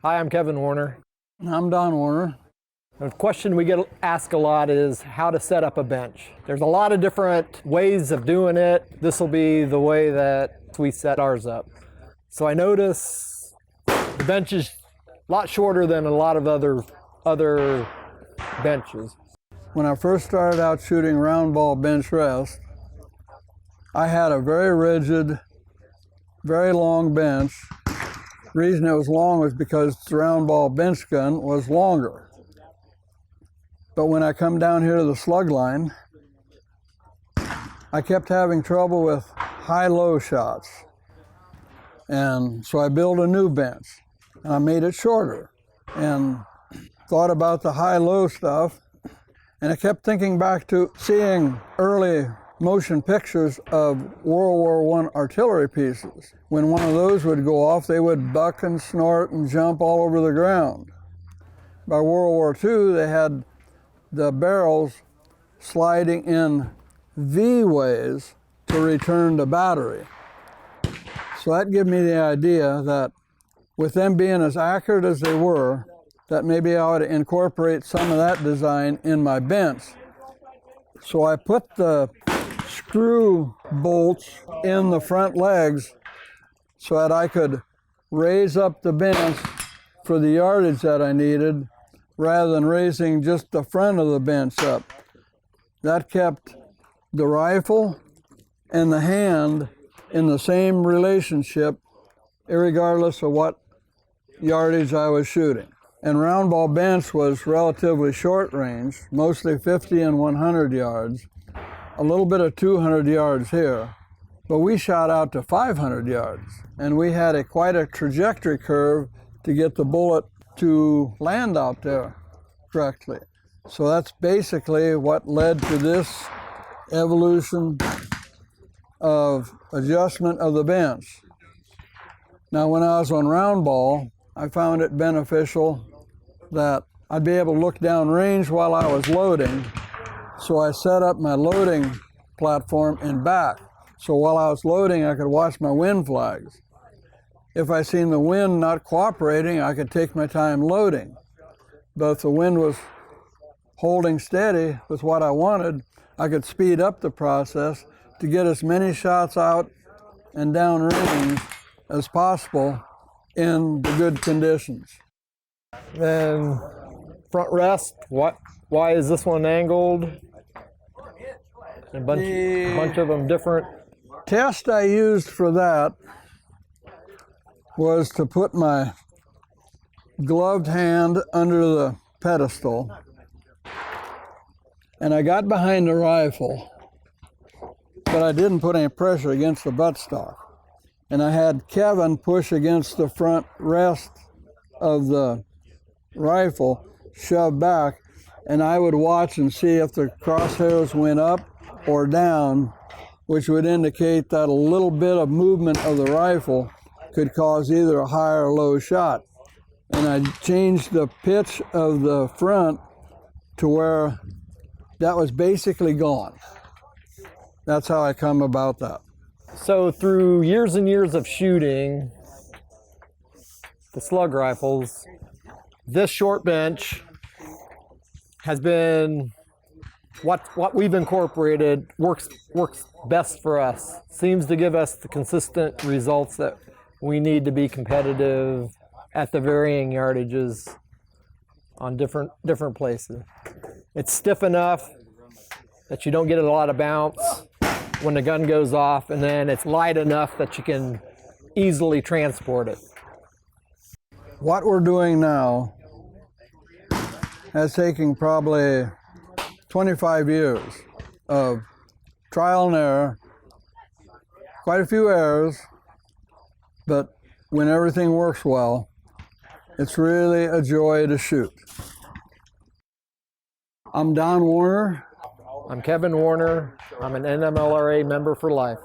Hi, I'm Kevin Warner. I'm Don Warner. The question we get asked a lot is how to set up a bench. There's a lot of different ways of doing it. This will be the way that we set ours up. So I notice the bench is a lot shorter than a lot of other benches. When I first started out shooting round ball bench rest, I had a very rigid, very long bench. The reason it was long was because the round ball bench gun was longer. But when I come down here to the slug line, I kept having trouble with high-low shots. And so I built a new bench, and I made it shorter, and thought about the high-low stuff, and I kept thinking back to seeing early motion pictures of World War I artillery pieces. When one of those would go off, they would buck and snort and jump all over the ground. By World War II, they had the barrels sliding in V-ways to return to battery. So that gave me the idea that with them being as accurate as they were, that maybe I ought to incorporate some of that design in my bench. So I put the screw bolts in the front legs so that I could raise up the bench for the yardage that I needed rather than raising just the front of the bench up. That kept the rifle and the hand in the same relationship irregardless of what yardage I was shooting. And round ball bench was relatively short range, mostly 50 and 100 yards, a little bit of 200 yards here, but we shot out to 500 yards, and we had quite a trajectory curve to get the bullet to land out there correctly. So that's basically what led to this evolution of adjustment of the bench. Now, when I was on round ball, I found it beneficial that I'd be able to look down range while I was loading. So I set up my loading platform in back. So while I was loading, I could watch my wind flags. If I seen the wind not cooperating, I could take my time loading. But if the wind was holding steady with what I wanted, I could speed up the process to get as many shots out and down range as possible in the good conditions. Then front rest, why is this one angled? A bunch of them different. Test I used for that was to put my gloved hand under the pedestal, and I got behind the rifle, but I didn't put any pressure against the buttstock. And I had Kevin push against the front rest of the rifle, shove back, and I would watch and see if the crosshairs went up or down, which would indicate that a little bit of movement of the rifle could cause either a high or low shot. And I changed the pitch of the front to where that was basically gone. That's how I come about that. So through years and years of shooting the slug rifles, this short bench has been what we've incorporated works best for us. Seems to give us the consistent results that we need to be competitive at the varying yardages on different places. It's stiff enough that you don't get a lot of bounce when the gun goes off, and then it's light enough that you can easily transport it. What we're doing now has taken probably 25 years of trial and error, quite a few errors, but when everything works well, it's really a joy to shoot. I'm Don Warner. I'm Kevin Warner. I'm an NMLRA member for life.